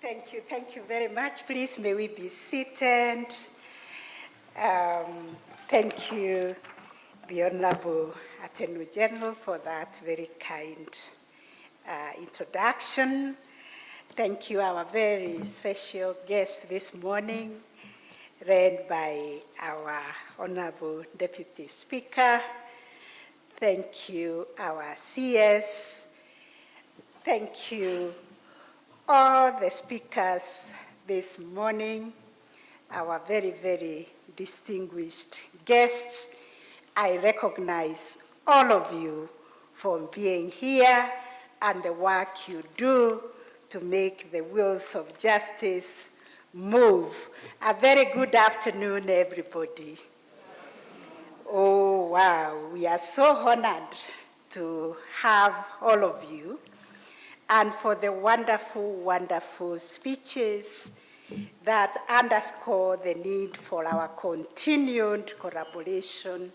Thank you very much. Please, may we be seated. Thank you, the Honorable Attorney General, for that very kind introduction. Thank you, our very special guest this morning, read by our Honorable Deputy Speaker. Thank you, our CS. Thank you, all the speakers this morning, our very, very distinguished guests. I recognize all of you for being here and the work you do to make the wheels of justice move. A very good afternoon, everybody. Oh, wow, we are so honored to have all of you and for the wonderful, wonderful speeches that underscore the need for our continued collaboration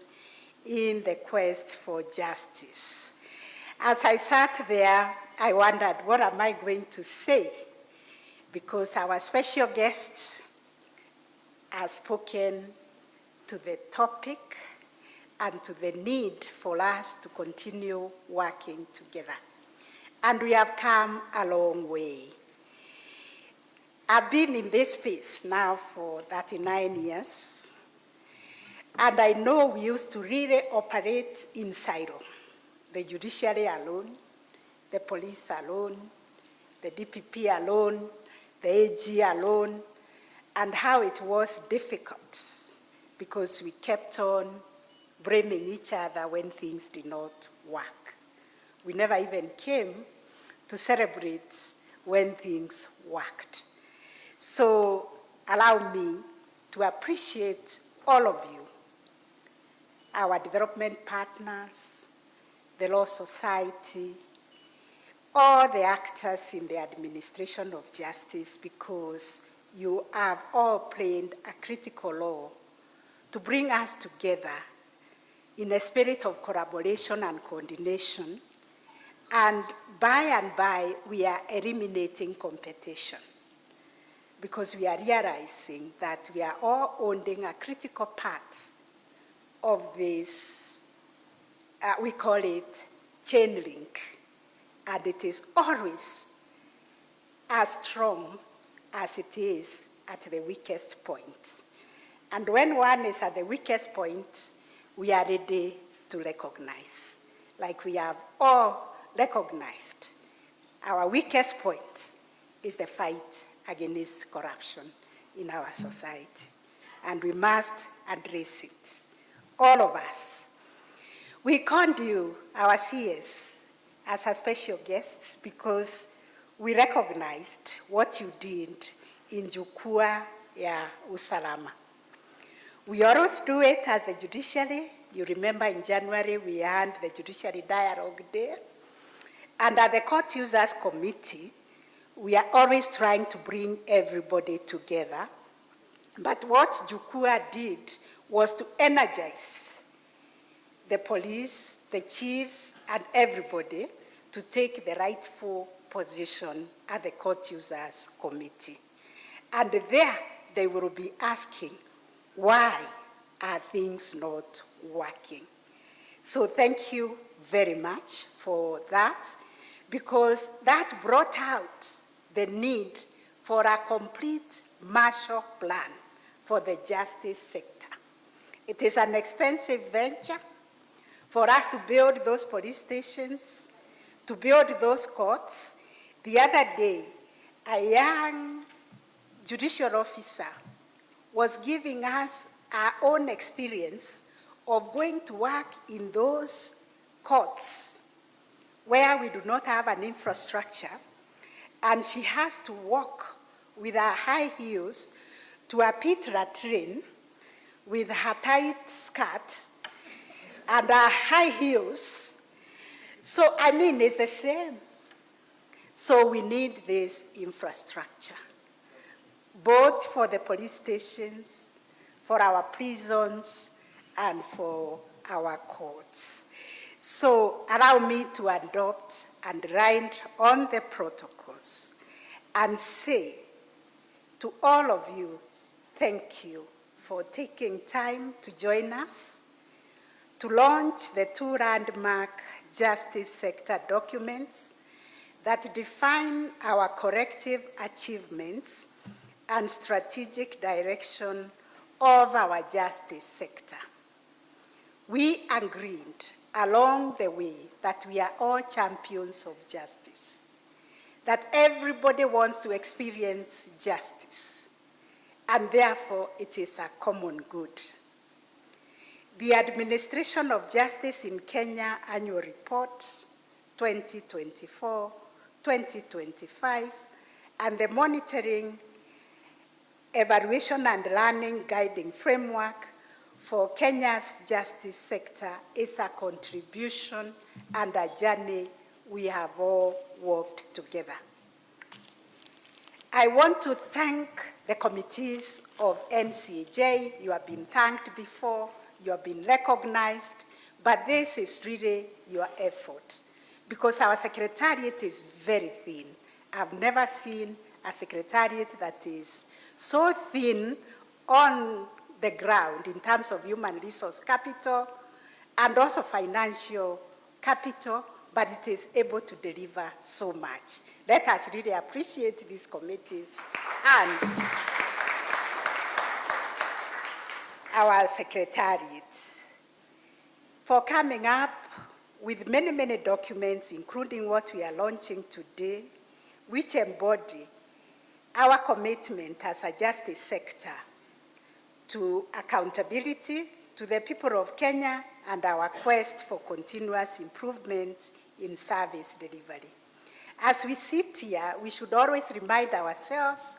in the quest for justice. As I sat there, I wondered, what am I going to say? Because our special guests have spoken to the topic and to the need for us to continue working together. And we have come a long way. I've been in this space now for 39 years, and I know we used to really operate in silo. The judiciary alone, the police alone, the DPP alone, the AG alone, and how it was difficult because we kept on blaming each other when things did not work. We never even came to celebrate when things worked. So allow me to appreciate all of you, our development partners, the Law Society, all the actors in the administration of justice, because you have all played a critical role to bring us together in a spirit of collaboration and coordination. And by, we are eliminating competition because we are realizing that we are all owning a critical part of this, we call it chain link, and it is always as strong as it is at the weakest point. And when one is at the weakest point, we are ready to recognize, like we have all recognized. Our weakest point is the fight against corruption in our society, and we must address it, all of us. We called you, our CS, as a special guest because we recognized what you did in Jukwaa ya Usalama. We always do it as the judiciary. You remember in January we had the Judiciary Dialogue Day. And at the Court Users Committee, we are always trying to bring everybody together. But what Jukwaa did was to energize the police, the chiefs, and everybody to take the rightful position at the Court Users Committee. And there they will be asking, why are things not working? So thank you very much for that, because that brought out the need for a complete Marshall Plan for the justice sector. It is an expensive venture for us to build those police stations, to build those courts. The other day, a young judicial officer was giving us our own experience of going to work in those courts where we do not have an infrastructure, and she has to walk with her high heels to a pit latrine with her tight skirt and her high heels. So, I mean, it's the same. So we need this infrastructure, both for the police stations, for our prisons, and for our courts. So allow me to adopt and write on the protocols and say to all of you, thank you for taking time to join us to launch the 2 landmark justice sector documents that define our collective achievements and strategic direction of our justice sector. We agreed along the way that we are all champions of justice, that everybody wants to experience justice, and therefore it is a common good. The Administration of Justice in Kenya Annual Report 2024-2025 and the Monitoring, Evaluation and Learning Guiding Framework for Kenya's justice sector is a contribution and a journey we have all worked together. I want to thank the committees of NCAJ. You have been thanked before, you have been recognized, but this is really your effort because our secretariat is very thin. I've never seen a secretariat that is so thin on the ground in terms of human resource capital and also financial capital, but it is able to deliver so much. Let us really appreciate these committees and our secretariat for coming up with many, many documents, including what we are launching today, which embody our commitment as a justice sector to accountability to the people of Kenya and our quest for continuous improvement in service delivery. As we sit here, we should always remind ourselves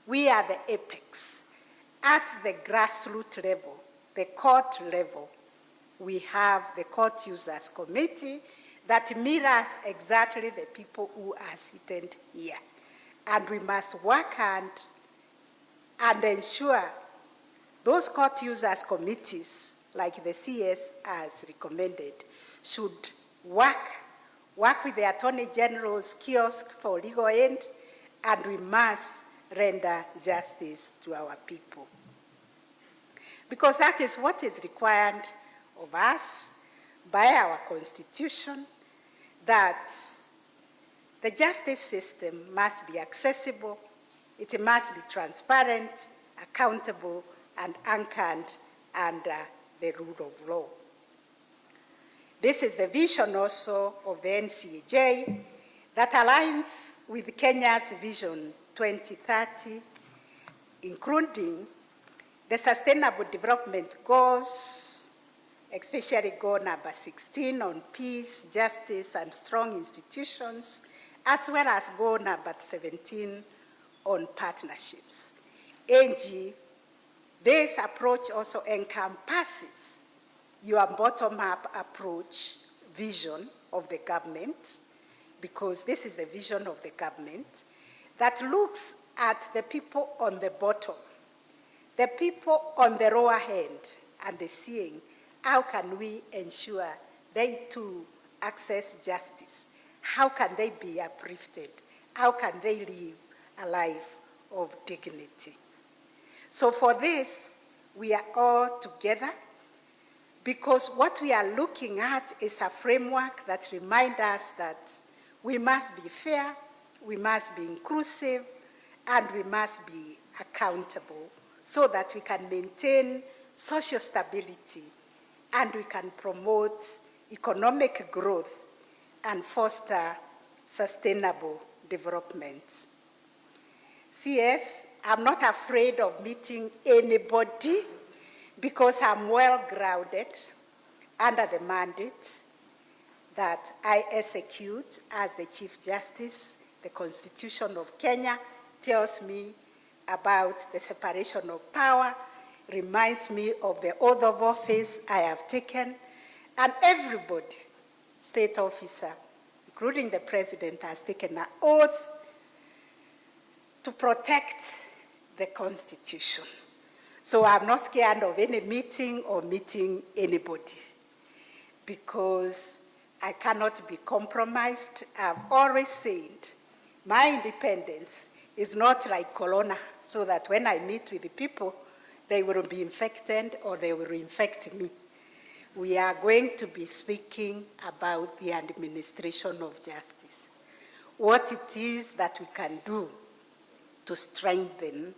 we are the apex. At the grassroots level, the court level, we have the Court Users Committee that mirrors exactly the people who are seated here. And we must work hard and ensure those court users committees, like the CS has recommended, should work with the Attorney General's kiosk for legal aid, and we must render justice to our people. Because that is what is required of us by our Constitution, that the justice system must be accessible, it must be transparent, accountable, and anchored under the rule of law. This is the vision also of the NCAJ that aligns with Kenya's Vision 2030, including the Sustainable Development Goals, especially goal number 16 on peace, justice, and strong institutions, as well as goal number 17 on partnerships. AG, this approach also encompasses your bottom-up approach vision of the government, because this is the vision of the government, that looks at the people on the bottom, the people on the lower hand, and seeing how can we ensure they too access justice? How can they be uplifted? How can they live a life of dignity? So for this, we are all together, because what we are looking at is a framework that reminds us that we must be fair, we must be inclusive, and we must be accountable so that we can maintain social stability and we can promote economic growth and foster sustainable development. CS, I'm not afraid of meeting anybody because I'm well grounded under the mandate that I execute as the Chief Justice. The Constitution of Kenya tells me about the separation of power, reminds me of the oath of office I have taken, and everybody, state officer, including the president, has taken an oath to protect the Constitution. So I'm not scared of any meeting or meeting anybody, because I cannot be compromised. I've always said my independence is not like corona, so that when I meet with the people, they will be infected or they will infect me. We are going to be speaking about the administration of justice, what it is that we can do to strengthen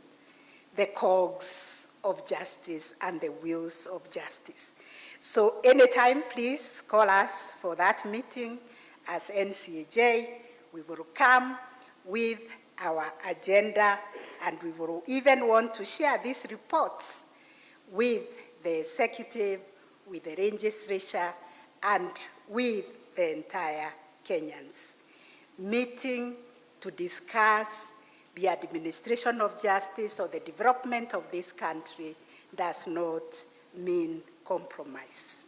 the cogs of justice and the wheels of justice. So anytime, please call us for that meeting as NCAJ. We will come with our agenda, and we will even want to share these reports with the executive, with the legislature, and with the entire Kenyans. Meeting to discuss the administration of justice or the development of this country does not mean compromise.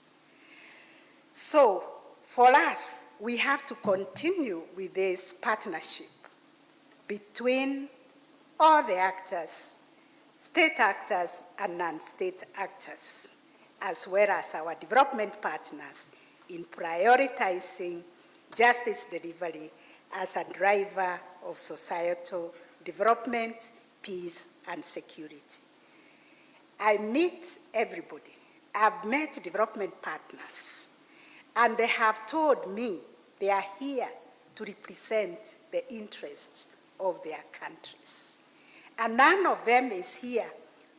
So, for us, we have to continue with this partnership between all the actors, state actors and non-state actors, as well as our development partners in prioritizing justice delivery as a driver of societal development, peace, and security. I meet everybody. I've met development partners, and they have told me they are here to represent the interests of their countries. And none of them is here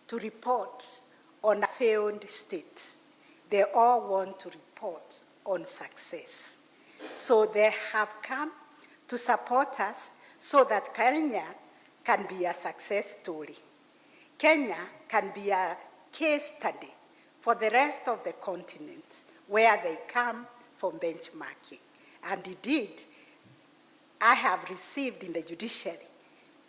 to report on a failed state. They all want to report on success. So they have come to support us so that Kenya can be a success story. Kenya can be a case study for the rest of the continent where they come for benchmarking. And indeed, I have received in the judiciary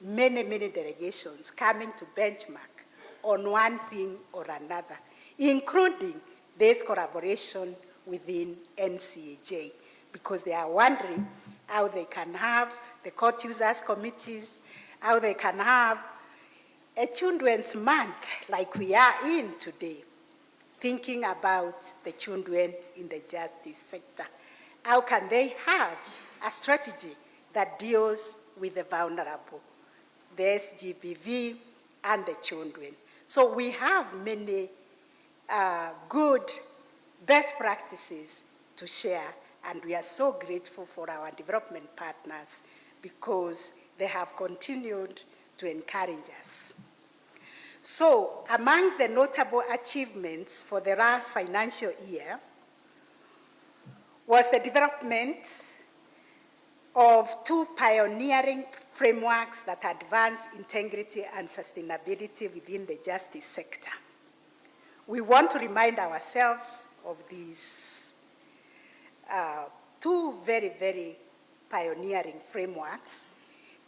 many, many delegations coming to benchmark on one thing or another, including this collaboration within NCAJ, because they are wondering how they can have the court users committees, how they can have a children's month like we are in today, thinking about the children in the justice sector. How can they have a strategy that deals with the vulnerable, the SGBV, and the children? So we have many good best practices to share, and we are so grateful for our development partners because they have continued to encourage us. So among the notable achievements for the last financial year was the development of two pioneering frameworks that advance integrity and sustainability within the justice sector. We want to remind ourselves of these two very, very pioneering frameworks: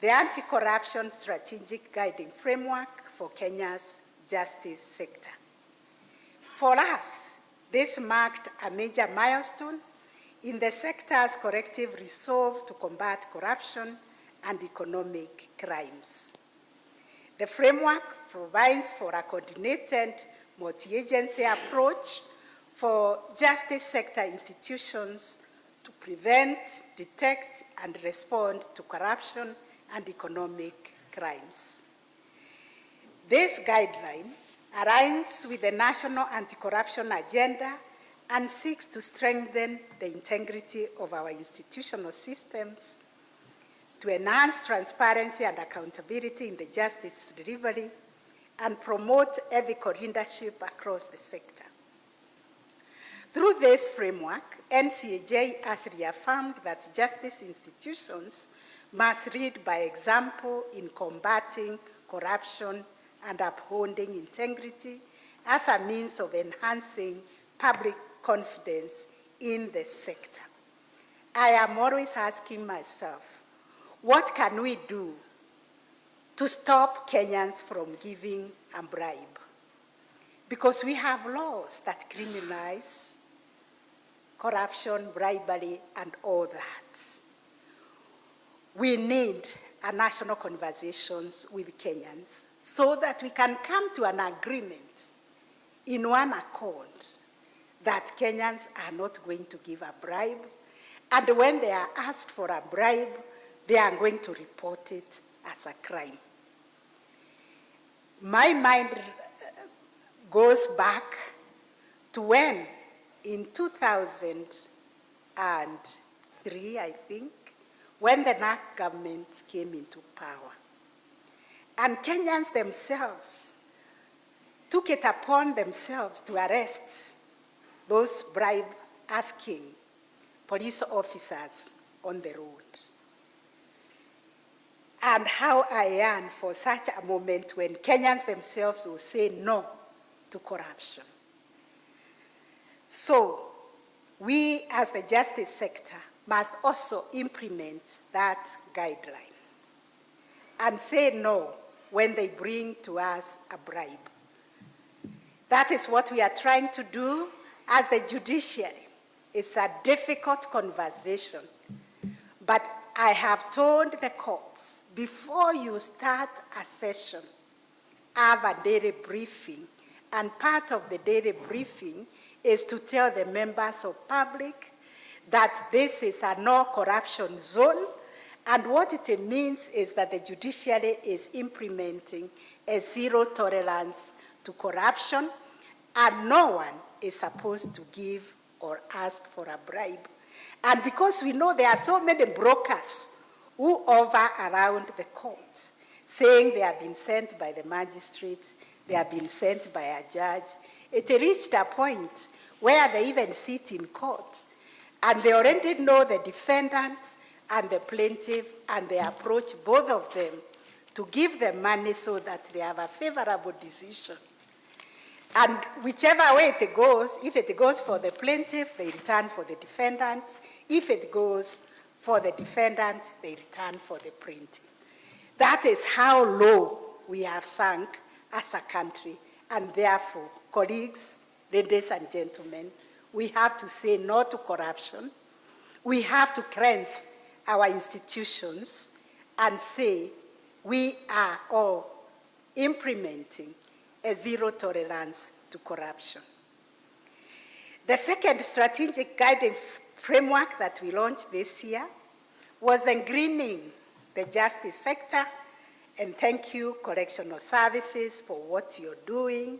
the Anti-Corruption Strategic Guiding Framework for Kenya's justice sector. For us, this marked a major milestone in the sector's collective resolve to combat corruption and economic crimes. The framework provides for a coordinated multi-agency approach for justice sector institutions to prevent, detect, and respond to corruption and economic crimes. This guideline aligns with the National Anti-Corruption Agenda and seeks to strengthen the integrity of our institutional systems, to enhance transparency and accountability in the justice delivery, and promote ethical leadership across the sector. Through this framework, NCAJ has reaffirmed that justice institutions must lead by example in combating corruption and upholding integrity as a means of enhancing public confidence in the sector. I am always asking myself, what can we do to stop Kenyans from giving a bribe? Because we have laws that criminalize corruption, bribery, and all that. We need a national conversations with Kenyans so that we can come to an agreement in one accord that Kenyans are not going to give a bribe, and when they are asked for a bribe, they are going to report it as a crime. My mind goes back to when, in 2003, I think, when the NAC government came into power. And Kenyans themselves took it upon themselves to arrest those bribe-asking police officers on the road. And how I yearn for such a moment when Kenyans themselves will say no to corruption. So we, as the justice sector, must also implement that guideline and say no when they bring to us a bribe. That is what we are trying to do as the judiciary. It's a difficult conversation, but I have told the courts, before you start a session, have a daily briefing, and part of the daily briefing is to tell the members of public that this is a no corruption zone, and what it means is that the judiciary is implementing a zero tolerance to corruption, and no one is supposed to give or ask for a bribe. And because we know there are so many brokers who hover around the court, saying they have been sent by the magistrate, they have been sent by a judge, it reached a point where they even sit in court, and they already know the defendant and the plaintiff, and they approach both of them to give them money so that they have a favorable decision. And whichever way it goes, if it goes for the plaintiff, they return for the defendant. If it goes for the defendant, they return for the plaintiff. That is how low we have sunk as a country. And therefore, colleagues, ladies and gentlemen, we have to say no to corruption. We have to cleanse our institutions and say we are all implementing a zero tolerance to corruption. The second strategic guiding framework that we launched this year was the greening the justice sector, and thank you, Correctional Services, for what you're doing.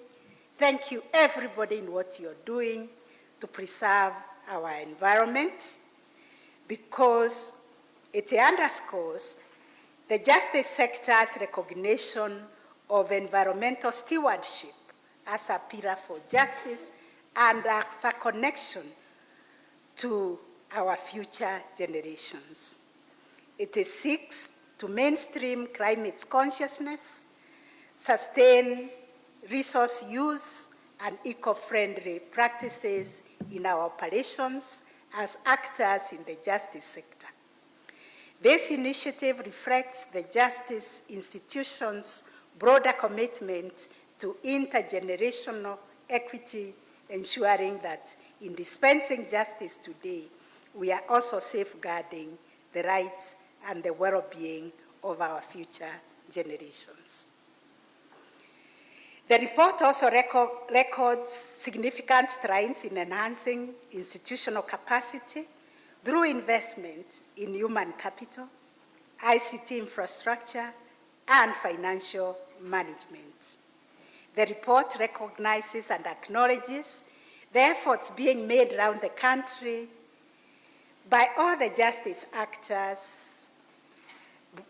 Thank you, everybody, in what you're doing to preserve our environment, because it underscores the justice sector's recognition of environmental stewardship as a pillar for justice and as a connection to our future generations. It seeks to mainstream climate consciousness, sustain resource use and eco-friendly practices in our operations as actors in the justice sector. This initiative reflects the justice institution's broader commitment to intergenerational equity, ensuring that in dispensing justice today, we are also safeguarding the rights and the well-being of our future generations. The report also records significant strides in enhancing institutional capacity through investment in human capital, ICT infrastructure, and financial management. The report recognizes and acknowledges the efforts being made around the country by all the justice actors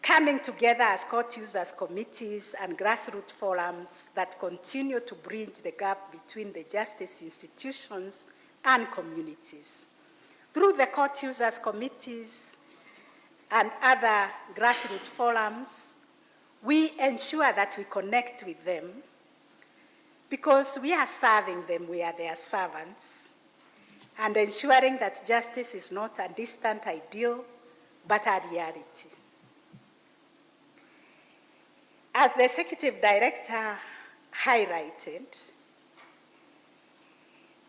coming together as court users committees and grassroots forums that continue to bridge the gap between the justice institutions and communities. Through the court users committees and other grassroots forums, we ensure that we connect with them because we are serving them, we are their servants, and ensuring that justice is not a distant ideal, but a reality. As the Executive Director highlighted,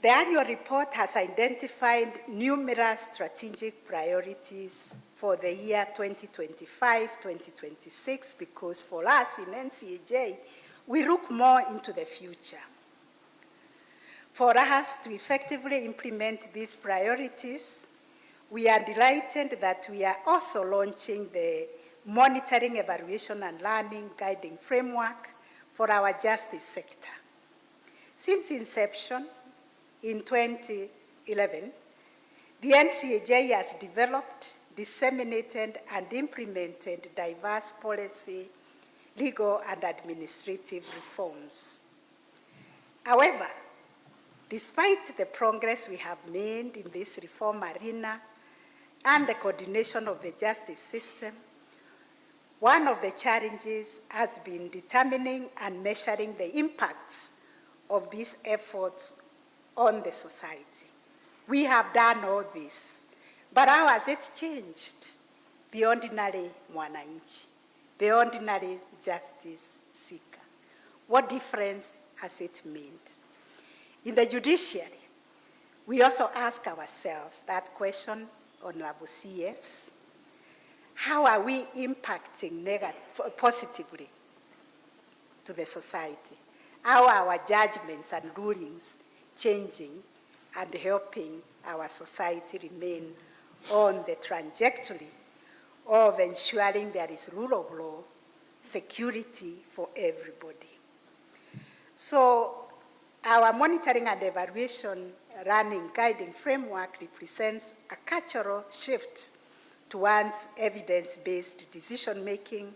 the annual report has identified numerous strategic priorities for the year 2025-2026, because for us in NCAJ, we look more into the future. For us to effectively implement these priorities, we are delighted that we are also launching the monitoring, evaluation, and learning guiding framework for our justice sector. Since inception in 2011, the NCAJ has developed, disseminated, and implemented diverse policy, legal, and administrative reforms. However, despite the progress we have made in this reform arena and the coordination of the justice system, one of the challenges has been determining and measuring the impacts of these efforts on the society. We have done all this, but how has it changed the ordinary mwananchi, the ordinary justice seeker? What difference has it made? In the judiciary, we also ask ourselves that question, Honorable CS, how are we impacting positively to the society? How are our judgments and rulings changing and helping our society remain on the trajectory of ensuring there is rule of law, security for everybody? So our monitoring and evaluation running guiding framework represents a cultural shift towards evidence-based decision-making,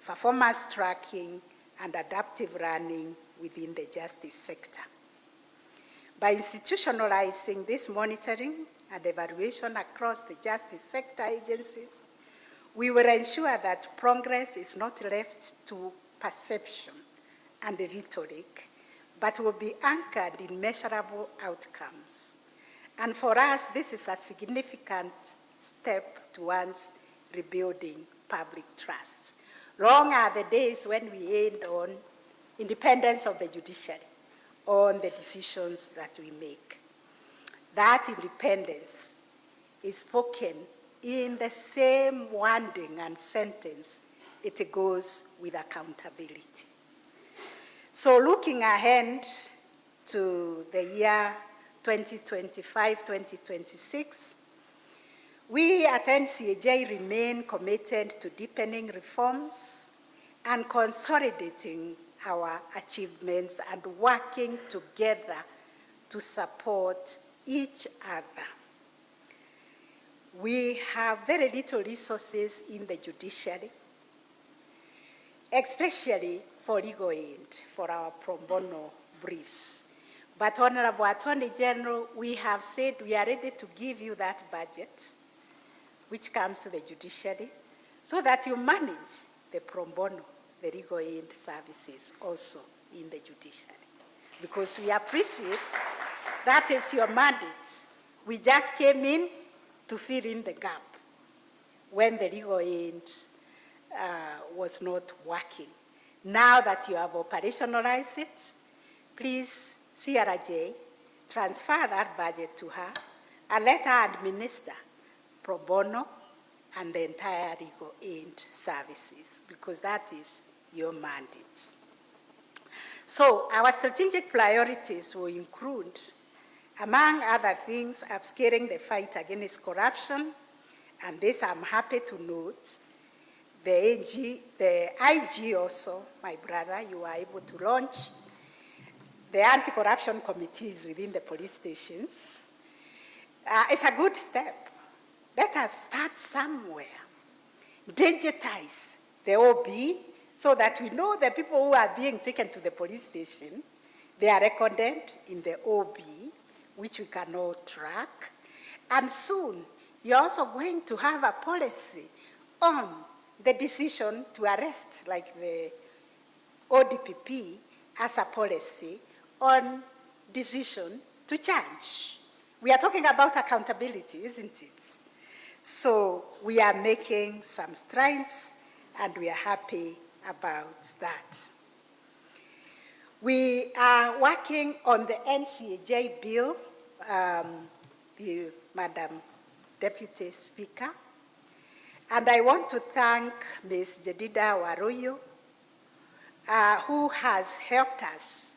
performance tracking, and adaptive learning within the justice sector. By institutionalizing this monitoring and evaluation across the justice sector agencies, we will ensure that progress is not left to perception and rhetoric, but will be anchored in measurable outcomes. And for us, this is a significant step towards rebuilding public trust. Long are the days when we end on independence of the judiciary, on the decisions that we make. That independence is spoken in the same wording and sentence. It goes with accountability. So looking ahead to the year 2025-2026, we at NCAJ remain committed to deepening reforms and consolidating our achievements and working together to support each other. We have very little resources in the judiciary, especially for legal aid, for our pro bono briefs. But Honorable Attorney General, we have said we are ready to give you that budget, which comes to the judiciary, so that you manage the pro bono, the legal aid services also in the judiciary. Because we appreciate that is your mandate. We just came in to fill in the gap when the legal aid was not working. Now that you have operationalized it, please, CRJ, transfer that budget to her and let her administer pro bono and the entire legal aid services, because that is your mandate. So our strategic priorities will include, among other things, upscaling the fight against corruption, and this I'm happy to note. The IG also, my brother, you are able to launch the anti-corruption committees within the police stations. It's a good step. Let us start somewhere. Digitize the OB so that we know the people who are being taken to the police station, they are recorded in the OB, which we can all track. And soon, you're also going to have a policy on the decision to arrest, like the ODPP, as a policy on decision to charge. We are talking about accountability, isn't it? So we are making some strides, and we are happy about that. We are working on the NCAJ bill, Madam Deputy Speaker, and I want to thank Ms. Jedida Waroyo, who has helped us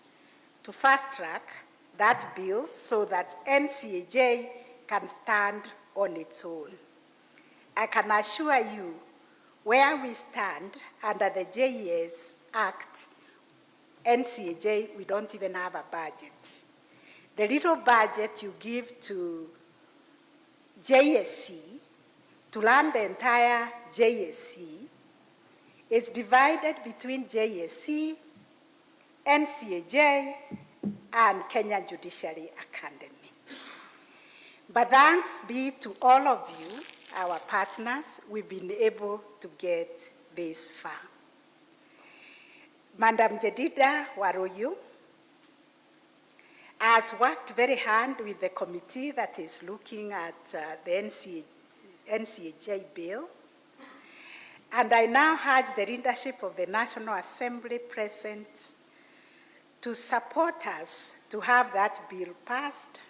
to fast-track that bill so that NCAJ can stand on its own. I can assure you, where we stand under the JES Act, NCAJ, we don't even have a budget. The little budget you give to JSC to run the entire JSC is divided between JSC, NCAJ, and Kenya Judiciary Academy. But thanks be to all of you, our partners, we've been able to get this far. Madam Jedida Waroyu has worked very hard with the committee that is looking at the NCAJ bill. And I now urge the leadership of the National Assembly present to support us to have that bill passed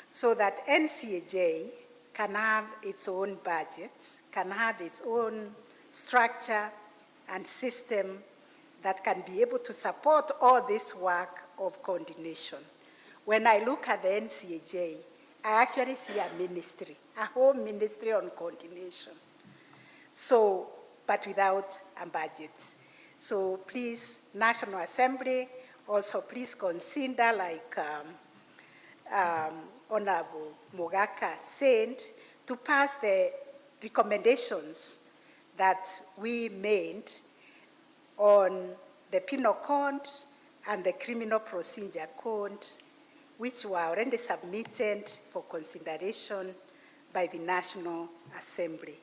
so that NCAJ can have its own budget, can have its own structure and system that can be able to support all this work of coordination. When I look at the NCAJ, I actually see a ministry, a whole ministry on coordination. So, but without a budget. So please, National Assembly, also please consider, like Honorable Mogaka said, to pass the recommendations that we made on the Penal Code and the Criminal Procedure Code, which were already submitted for consideration by the National Assembly.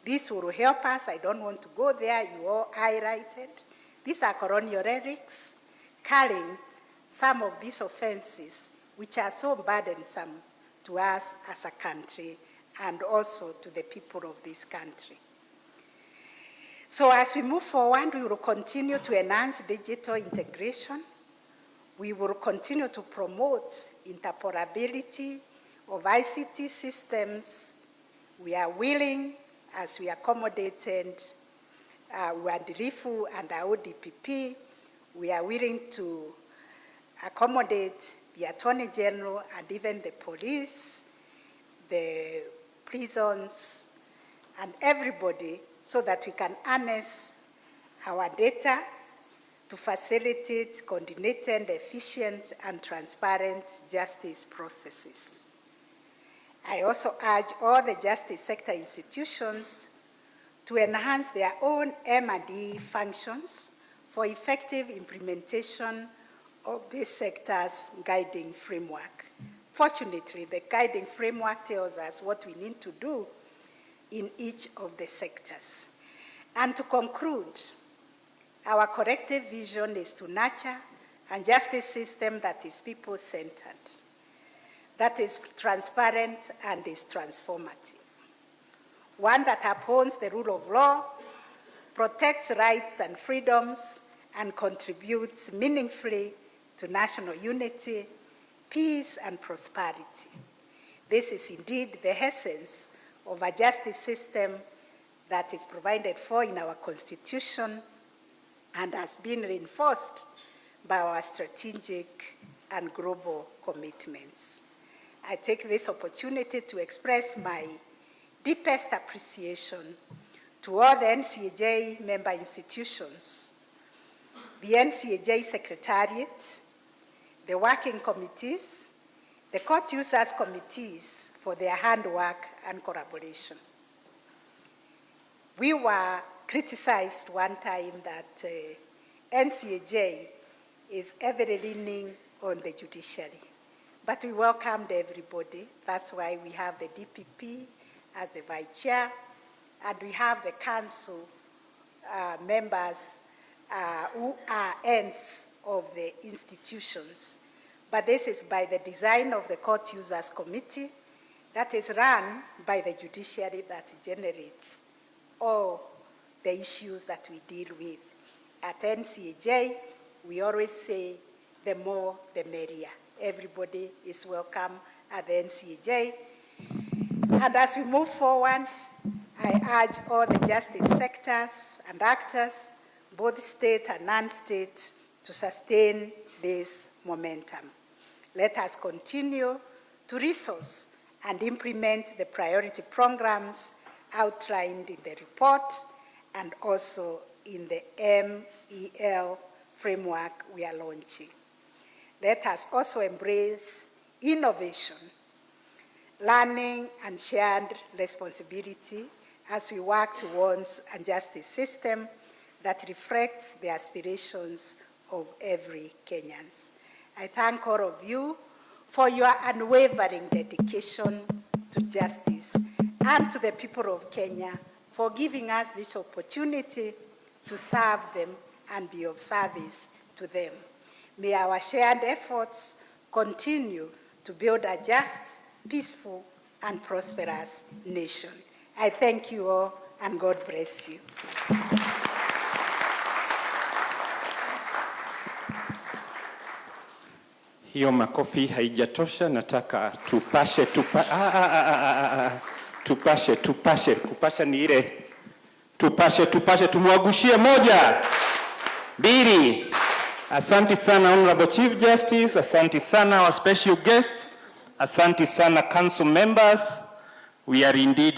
This will help us. I don't want to go there. You all highlighted. These are colonial relics carrying some of these offenses which are so burdensome to us as a country and also to the people of this country. So as we move forward, we will continue to enhance digital integration. We will continue to promote interoperability of ICT systems. We are willing, as we accommodated Wadirifu and our ODPP, we are willing to accommodate the Attorney General and even the police, the prisons, and everybody so that we can harness our data to facilitate coordinated, efficient, and transparent justice processes. I also urge all the justice sector institutions to enhance their own M&E functions for effective implementation of this sector's guiding framework. Fortunately, the guiding framework tells us what we need to do in each of the sectors. And to conclude, our collective vision is to nurture a justice system that is people-centered, that is transparent and is transformative. One that upholds the rule of law, protects rights and freedoms, and contributes meaningfully to national unity, peace, and prosperity. This is indeed the essence of a justice system that is provided for in our Constitution and has been reinforced by our strategic and global commitments. I take this opportunity to express my deepest appreciation to all the NCAJ member institutions, the NCAJ Secretariat, the working committees, the court users committees for their handwork and collaboration. We were criticized one time that NCAJ is heavily leaning on the judiciary, but we welcomed everybody. That's why we have the DPP as the vice chair, and we have the council members who are ends of the institutions. But this is by the design of the Court Users Committee that is run by the judiciary that generates all the issues that we deal with. At NCAJ, we always say the more the merrier. Everybody is welcome at the NCAJ. And as we move forward, I urge all the justice sectors and actors, both state and non-state, to sustain this momentum. Let us continue to resource and implement the priority programs outlined in the report and also in the MEL framework we are launching. Let us also embrace innovation, learning, and shared responsibility as we work towards a justice system that reflects the aspirations of every Kenyan. I thank all of you for your unwavering dedication to justice, and to the people of Kenya for giving us this opportunity to serve them and be of service to them. May our shared efforts continue to build a just, peaceful, and prosperous nation. I thank you all, and God bless you. Hiyo makofi haijatosha, nataka tupashe. Kupasha ni ile tupashe, tumwagushie moja, mbili. Asante sana Honorable Chief Justice, asante sana our special guests, asante sana council members. We are indeed